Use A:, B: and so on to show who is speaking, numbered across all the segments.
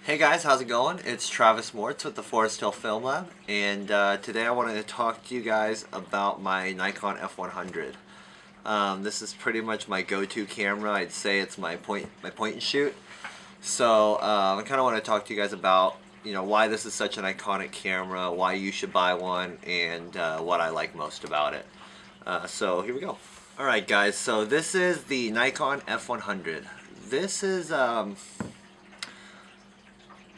A: Hey guys, how's it going? It's Travis Mortz with the ForesthillFilmLab, and today I wanted to talk to you guys about my Nikon F100. This is pretty much my go-to camera. I'd say it's my point and shoot. So I kind of want to talk to you guys about why this is such an iconic camera, why you should buy one, and what I like most about it. So here we go. All right, guys. So this is the Nikon F100. This is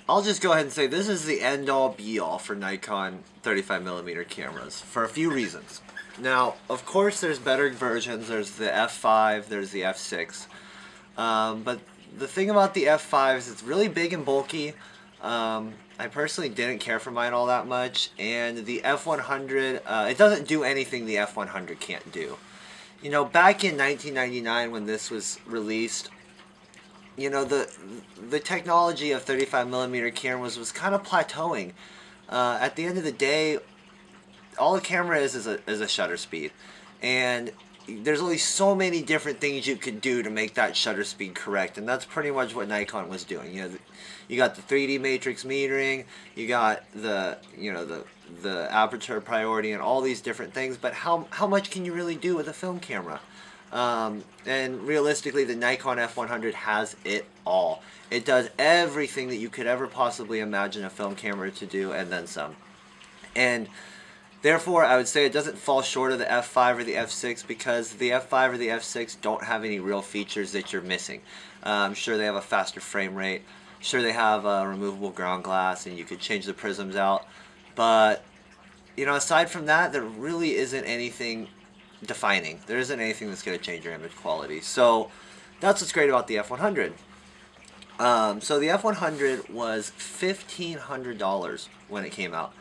A: I'll just go ahead and say this is the end-all be-all for Nikon 35mm cameras for a few reasons. Now, of course, there's better versions. There's the F5, there's the F6. But the thing about the F5 is it's really big and bulky. I personally didn't care for mine all that much. And the F100, it doesn't do anything the F100 can't do. You know, back in 1999 when this was released, the technology of 35mm cameras was kind of plateauing. At the end of the day, all the camera is a shutter speed, and there's only so many different things you could do to make that shutter speed correct, and that's pretty much what Nikon was doing. You got the 3D matrix metering, you got the aperture priority, and all these different things. But how much can you really do with a film camera? And realistically, the Nikon F100 has it all. It does everything that you could ever possibly imagine a film camera to do, and then some. And therefore, I would say it doesn't fall short of the F5 or the F6, because the F5 or the F6 don't have any real features that you're missing. I'm sure they have a faster frame rate. Sure, they have a removable ground glass, and you could change the prisms out. But, aside from that, there really isn't anything defining. There isn't anything that's going to change your image quality. So that's what's great about the F100. So the F100 was $1,500 when it came out.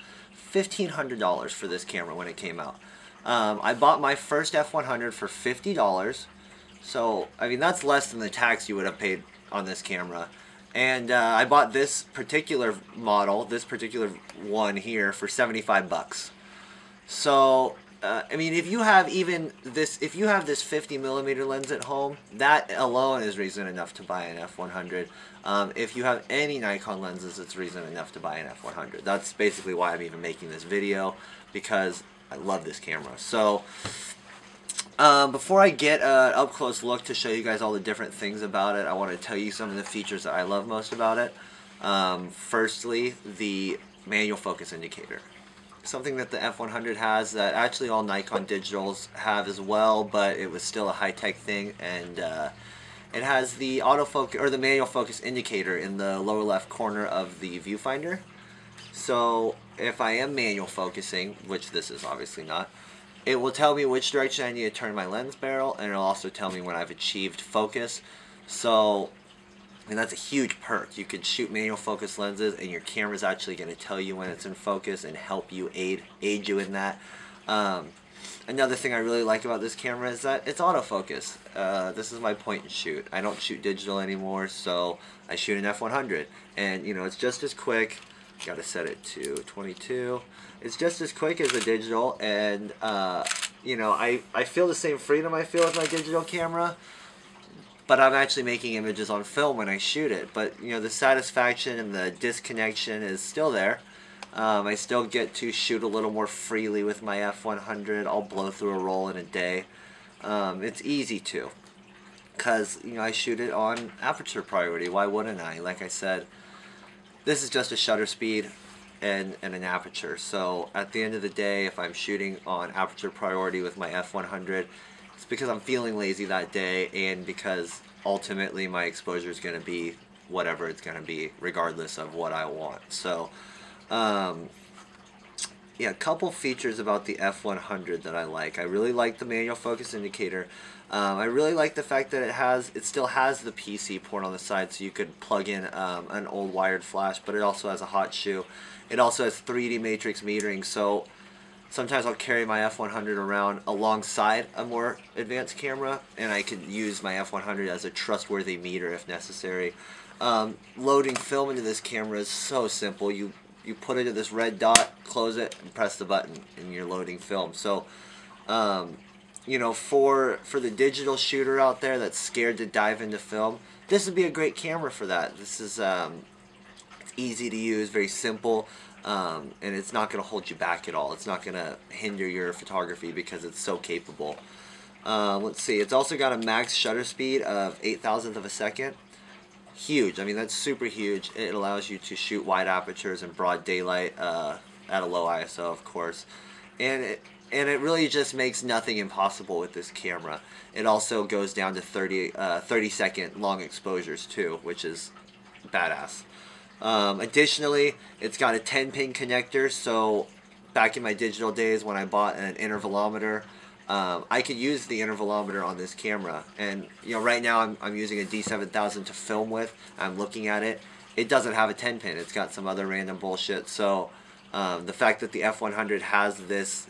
A: $1,500 for this camera when it came out. I bought my first F100 for $50. So, I mean, that's less than the tax you would have paid on this camera. And I bought this particular model, this particular one here, for 75 bucks. So I mean, if you have this 50mm lens at home, that alone is reason enough to buy an F100. If you have any Nikon lenses, it's reason enough to buy an F100. That's basically why I'm even making this video, because I love this camera. So before I get an up-close look to show you guys all the different things about it, I want to tell you some of the features that I love most about it. Firstly, the manual focus indicator. Something that the F100 has that actually all Nikon digitals have as well, but it was still a high-tech thing, and it has the autofocus or the manual focus indicator in the lower left corner of the viewfinder. So if I am manual focusing, which this is obviously not, it will tell me which direction I need to turn my lens barrel, and it'll also tell me when I've achieved focus. So, and that's a huge perk. You can shoot manual focus lenses, and your camera's actually going to tell you when it's in focus and help you aid you in that. Another thing I really like about this camera is that it's autofocus. This is my point and shoot. I don't shoot digital anymore, so I shoot an F100, and it's just as quick. Got to set it to 22. It's just as quick as a digital, and I feel the same freedom I feel with my digital camera. But I'm actually making images on film when I shoot it. But, the satisfaction and the disconnection is still there. I still get to shoot a little more freely with my F100. I'll blow through a roll in a day. It's easy to. Because, I shoot it on aperture priority. Why wouldn't I? Like I said, this is just a shutter speed and an aperture. So, at the end of the day, if I'm shooting on aperture priority with my F100, it's because I'm feeling lazy that day, and because ultimately my exposure is going to be whatever it's going to be, regardless of what I want. So, yeah, a couple features about the F100 that I like. I really like the manual focus indicator. I really like the fact that it still has the PC port on the side, so you could plug in an old wired flash, but it also has a hot shoe. It also has 3D matrix metering, so sometimes I'll carry my F100 around alongside a more advanced camera, and I could use my F100 as a trustworthy meter if necessary. Loading film into this camera is so simple. You put it at this red dot, close it, and press the button, and you're loading film. So, for the digital shooter out there that's scared to dive into film, this would be a great camera for that. This is easy to use, very simple, and it's not going to hold you back at all. It's not going to hinder your photography because it's so capable. Let's see, it's also got a max shutter speed of 8,000th of a second. Huge. I mean, that's super huge. It allows you to shoot wide apertures in broad daylight at a low ISO, of course. And it really just makes nothing impossible with this camera. It also goes down to 30-second long exposures too, which is badass. Additionally, it's got a 10-pin connector, so back in my digital days when I bought an intervalometer, I could use the intervalometer on this camera, and right now I'm using a D7000 to film with. I'm looking at it. It doesn't have a 10-pin. It's got some other random bullshit. So the fact that the F100 has this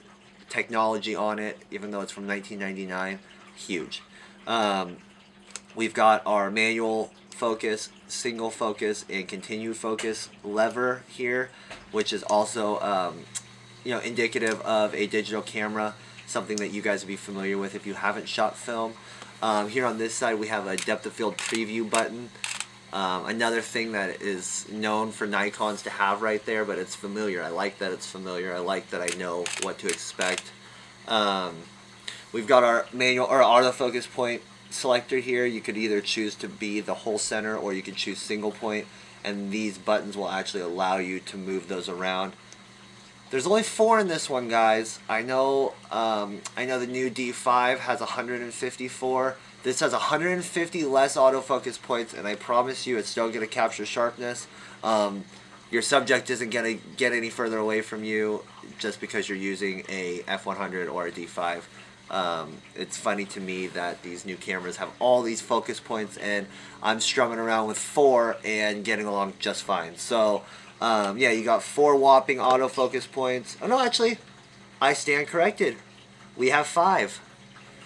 A: technology on it, even though it's from 1999, huge. We've got our manual focus, single focus, and continue focus lever here, which is also indicative of a digital camera. Something that you guys will be familiar with if you haven't shot film. Here on this side we have a depth of field preview button. Another thing that is known for Nikons to have right there, but it's familiar. I like that it's familiar. I like that I know what to expect. We've got our manual or autofocus point selector here. You could either choose to be the whole center or you could choose single point, and these buttons will actually allow you to move those around. There's only 4 in this one, guys. I know the new D5 has 154. This has 150 less autofocus points, and I promise you it's still going to capture sharpness. Your subject isn't going to get any further away from you just because you're using a F100 or a D5. It's funny to me that these new cameras have all these focus points, and I'm strumming around with 4 and getting along just fine. So yeah, you got 4 whopping autofocus points. Oh no, actually, I stand corrected. We have 5.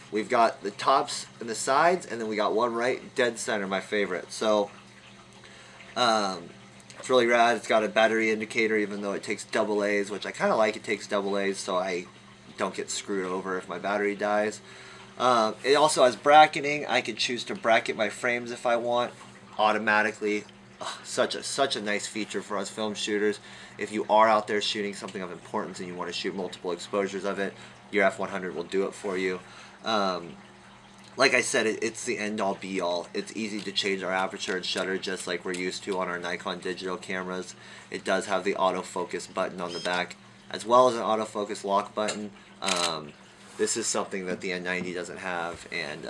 A: We've got the tops and the sides, and then we got one right dead center, my favorite. So it's really rad. It's got a battery indicator, even though it takes AA's, which I kind of like. It takes AA's, so I don't get screwed over if my battery dies. It also has bracketing. I can choose to bracket my frames if I want automatically. Such a nice feature for us film shooters. If you are out there shooting something of importance and you want to shoot multiple exposures of it, your F100 will do it for you. Like I said, it's the end-all be-all. It's easy to change our aperture and shutter just like we're used to on our Nikon digital cameras. It does have the autofocus button on the back, as well as an autofocus lock button. This is something that the N90 doesn't have, and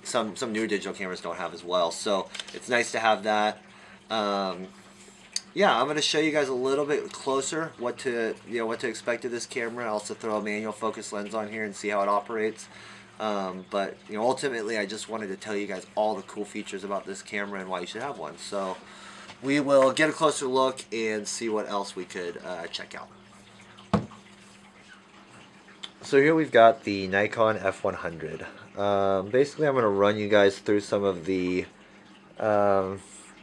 A: some newer digital cameras don't have as well. So it's nice to have that. Yeah, I'm going to show you guys a little bit closer what to expect of this camera. I'll also throw a manual focus lens on here and see how it operates. But ultimately, I just wanted to tell you guys all the cool features about this camera and why you should have one. So we will get a closer look and see what else we could check out. So here we've got the Nikon F100. Basically, I'm going to run you guys through some of the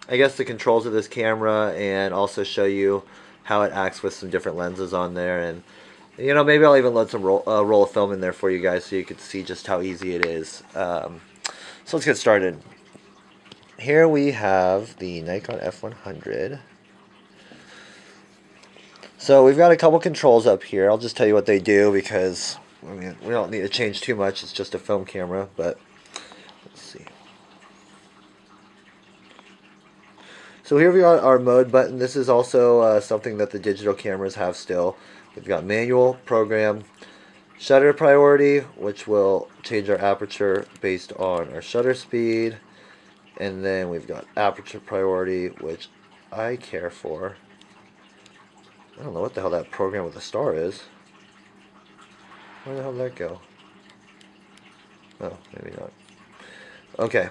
A: I guess the controls of this camera, and also show you how it acts with some different lenses on there, and maybe I'll even load some roll of film in there for you guys so you can see just how easy it is. So let's get started. Here we have the Nikon F100. So we've got a couple controls up here. I'll just tell you what they do because I mean we don't need to change too much. It's just a film camera, but let's see. So here we got our mode button. This is also something that the digital cameras have still. We've got manual, program, shutter priority, which will change our aperture based on our shutter speed. And then we've got aperture priority, which I care for. I don't know what the hell that program with the star is. Where the hell did that go? Oh, maybe not. Okay.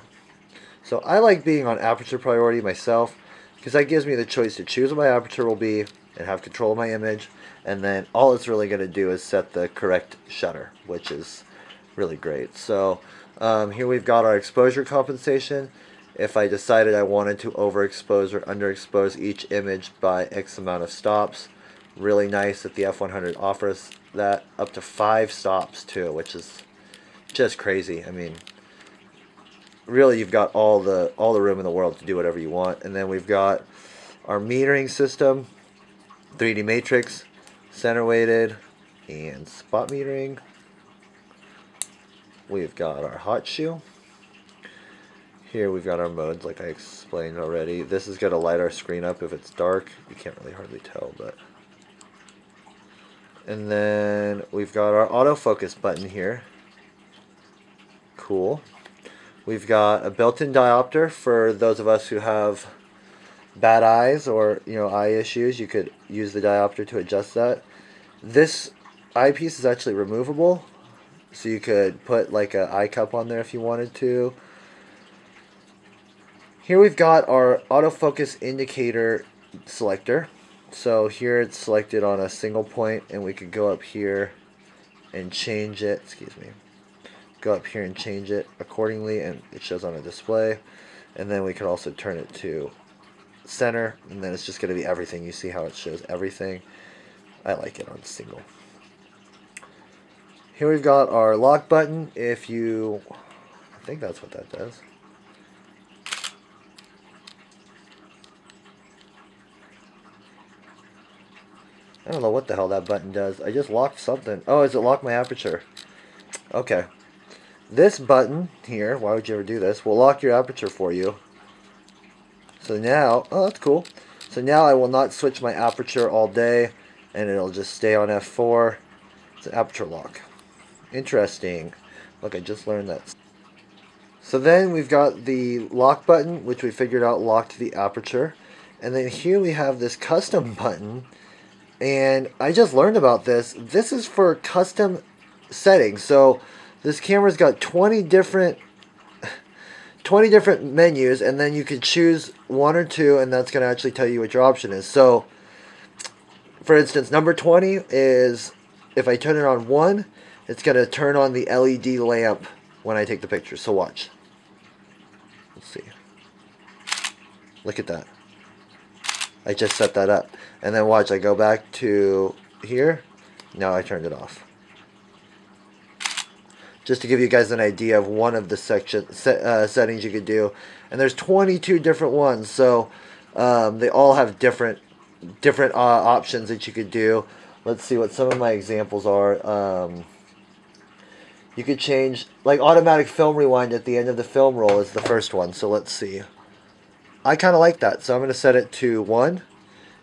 A: So I like being on aperture priority myself because that gives me the choice to choose what my aperture will be and have control of my image, and then all it's really going to do is set the correct shutter, which is really great. So here we've got our exposure compensation. If I decided I wanted to overexpose or underexpose each image by X amount of stops, really nice that the F100 offers that, up to 5 stops too, which is just crazy. I mean, really, you've got all the room in the world to do whatever you want. And then we've got our metering system, 3D matrix, center weighted, and spot metering. We've got our hot shoe. Here we've got our modes like I explained already. This is going to light our screen up if it's dark. You can't really hardly tell, but... And then we've got our autofocus button here. Cool. We've got a built-in diopter for those of us who have bad eyes or, you know, eye issues. You could use the diopter to adjust that. This eyepiece is actually removable, so you could put like an eye cup on there if you wanted to. Here we've got our autofocus indicator selector. So here it's selected on a single point, and we could go up here and change it. Excuse me. Go up here and change it accordingly, and it shows on a display. And then we can also turn it to center, and then it's just going to be everything. You see how it shows everything. I like it on single. Here we've got our lock button. If you, I think that's what that does. I don't know what the hell that button does. I just locked something. Oh, is it lock my aperture? Okay. This button here, why would you ever do this, will lock your aperture for you. So now, oh, that's cool. So now I will not switch my aperture all day, and it'll just stay on f4. It's an aperture lock. Interesting. Look, I just learned that. So then we've got the lock button, which we figured out locked the aperture. And then here we have this custom button. And I just learned about this. This is for custom settings. So this camera's got 20 different menus, and then you can choose one or two, and that's going to actually tell you what your option is. So, for instance, number 20 is, if I turn it on 1, it's going to turn on the LED lamp when I take the picture. So watch. Let's see. Look at that. I just set that up. And then watch, I go back to here. Now I turned it off. Just to give you guys an idea of one of the settings you could do. And there's 22 different ones. So they all have different options that you could do. Let's see what some of my examples are. You could change, like automatic film rewind at the end of the film roll is the first one. So let's see. I kind of like that. So I'm going to set it to 1.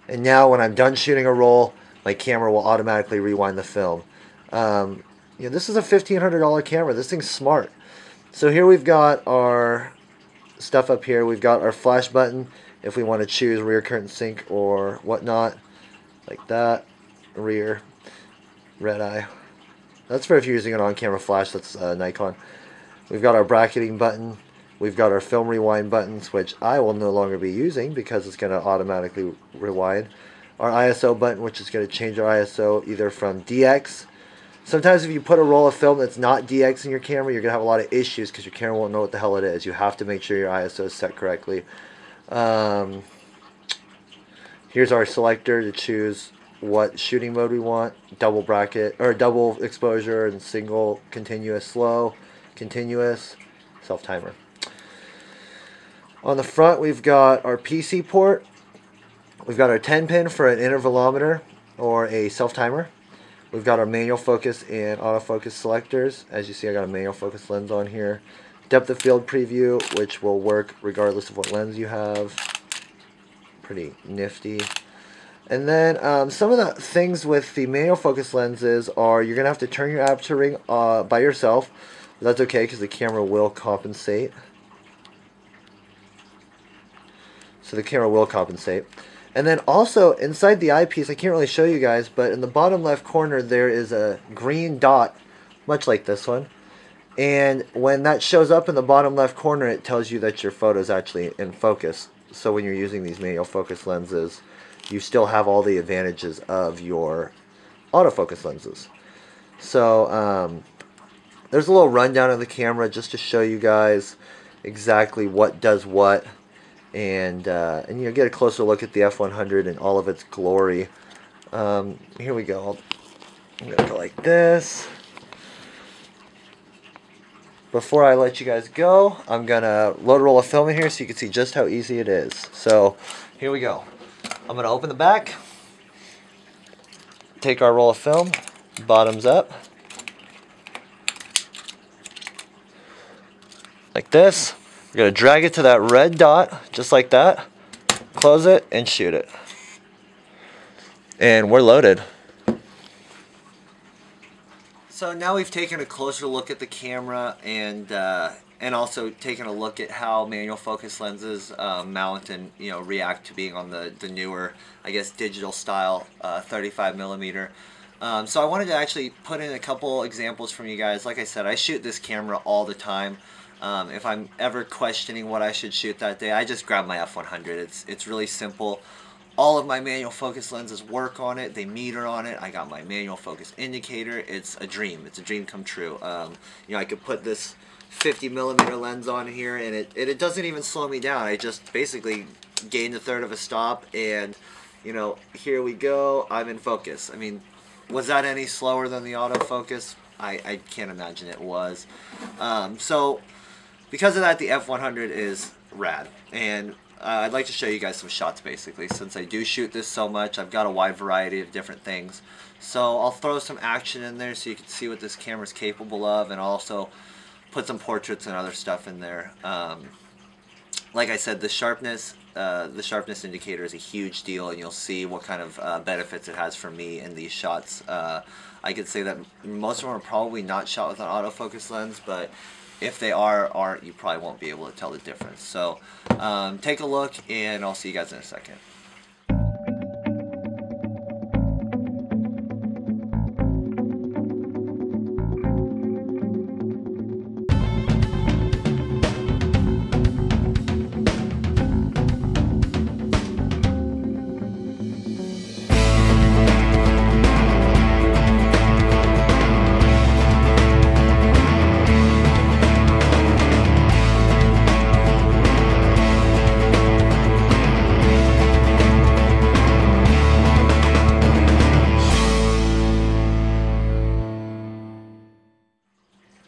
A: And now when I'm done shooting a roll, my camera will automatically rewind the film. This is a $1,500 camera. This thing's smart. So here we've got our stuff up here. We've got our flash button if we want to choose rear curtain sync or whatnot. Like that. Rear. Red eye. That's for if you're using an on-camera flash. That's Nikon. We've got our bracketing button. We've got our film rewind buttons, which I will no longer be using because it's going to automatically rewind. Our ISO button, which is going to change our ISO either from DX. Sometimes if you put a roll of film that's not DX in your camera, you're going to have a lot of issues because your camera won't know what the hell it is. You have to make sure your ISO is set correctly. Here's our selector to choose what shooting mode we want. Double bracket, or double exposure, and single, continuous, slow, continuous, self-timer. On the front, we've got our PC port. We've got our 10-pin for an intervalometer or a self-timer. We've got our manual focus and autofocus selectors. As you see, I got a manual focus lens on here. Depth of field preview, which will work regardless of what lens you have. Pretty nifty. And then some of the things with the manual focus lenses are you're going to have to turn your aperture ring by yourself. That's okay because the camera will compensate. So the camera will compensate. And then also inside the eyepiece, I can't really show you guys, but in the bottom left corner there is a green dot, much like this one. And when that shows up in the bottom left corner, it tells you that your photo is actually in focus. So when you're using these manual focus lenses, you still have all the advantages of your autofocus lenses. So there's a little rundown of the camera just to show you guys exactly what does what. And you get a closer look at the F100 in all of its glory. Here we go. I'm going to go like this. Before I let you guys go, I'm going to load a roll of film in here so you can see just how easy it is. So, here we go. I'm going to open the back, take our roll of film, bottoms up, like this. We're going to drag it to that red dot, just like that, close it, and shoot it. And we're loaded. So now we've taken a closer look at the camera and also taken a look at how manual focus lenses mount and react to being on the newer, I guess, digital style 35mm. So I wanted to actually put in a couple examples from you guys. Like I said, I shoot this camera all the time. If I'm ever questioning what I should shoot that day, I just grab my F100. It's really simple. All of my manual focus lenses work on it. They meter on it. I got my manual focus indicator. It's a dream. It's a dream come true. I could put this 50mm lens on here, and it doesn't even slow me down. I just basically gained a third of a stop, and here we go. I'm in focus. I mean, was that any slower than the autofocus? I can't imagine it was. So because of that, the F100 is rad, and I'd like to show you guys some shots basically. Since I do shoot this so much, I've got a wide variety of different things. So I'll throw some action in there so you can see what this camera's capable of, and also put some portraits and other stuff in there. Like I said, the sharpness indicator is a huge deal, and you'll see what kind of benefits it has for me in these shots. I could say that most of them are probably not shot with an autofocus lens, but if they aren't, you probably won't be able to tell the difference. So take a look, and I'll see you guys in a second.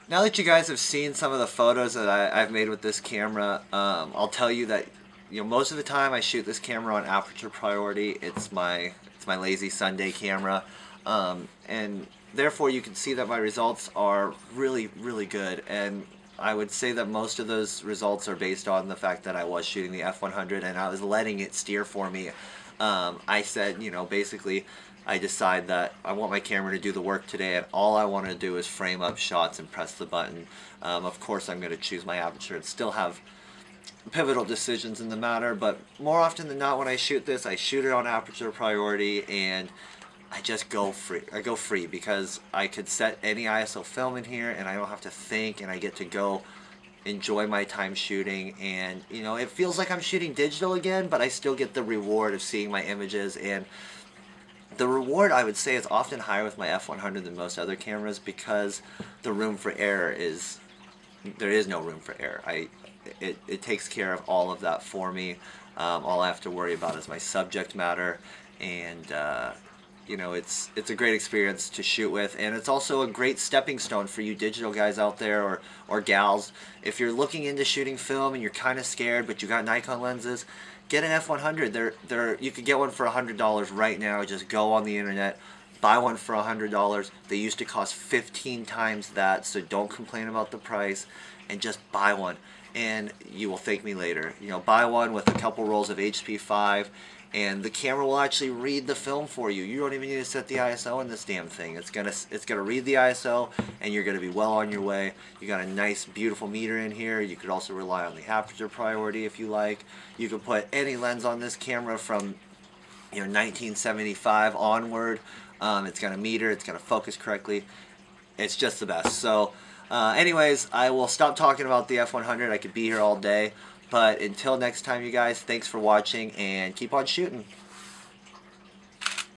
A: Now that you guys have seen some of the photos that I've made with this camera, I'll tell you that most of the time I shoot this camera on aperture priority. It's my lazy Sunday camera, and therefore you can see that my results are really good. And I would say that most of those results are based on the fact that I was shooting the F100 and I was letting it steer for me. I said, basically, I decide that I want my camera to do the work today, and all I want to do is frame up shots and press the button. Of course, I'm going to choose my aperture and still have pivotal decisions in the matter, but more often than not when I shoot this, I shoot it on aperture priority, and I just go free. I go free because I could set any ISO film in here, and I don't have to think, and I get to go enjoy my time shooting. And it feels like I'm shooting digital again, but I still get the reward of seeing my images. And the reward, I would say, is often higher with my F100 than most other cameras because the room for error there is no room for error. It takes care of all of that for me. All I have to worry about is my subject matter, and it's a great experience to shoot with, and it's also a great stepping stone for you digital guys out there, or gals. If you're looking into shooting film and you're kind of scared but you got Nikon lenses, get an F100. You could get one for $100 right now. Just go on the internet, buy one for $100. They used to cost 15 times that, so don't complain about the price, and just buy one, and you will thank me later. Buy one with a couple rolls of HP5, and the camera will actually read the film for you. You don't even need to set the ISO in this damn thing. It's gonna read the ISO, and you're gonna be well on your way. You got a nice, beautiful meter in here. You could also rely on the aperture priority if you like. You could put any lens on this camera from 1975 onward. It's gonna meter. It's gonna focus correctly. It's just the best. So, anyways, I will stop talking about the F100. I could be here all day. But until next time, you guys, thanks for watching, and keep on shooting.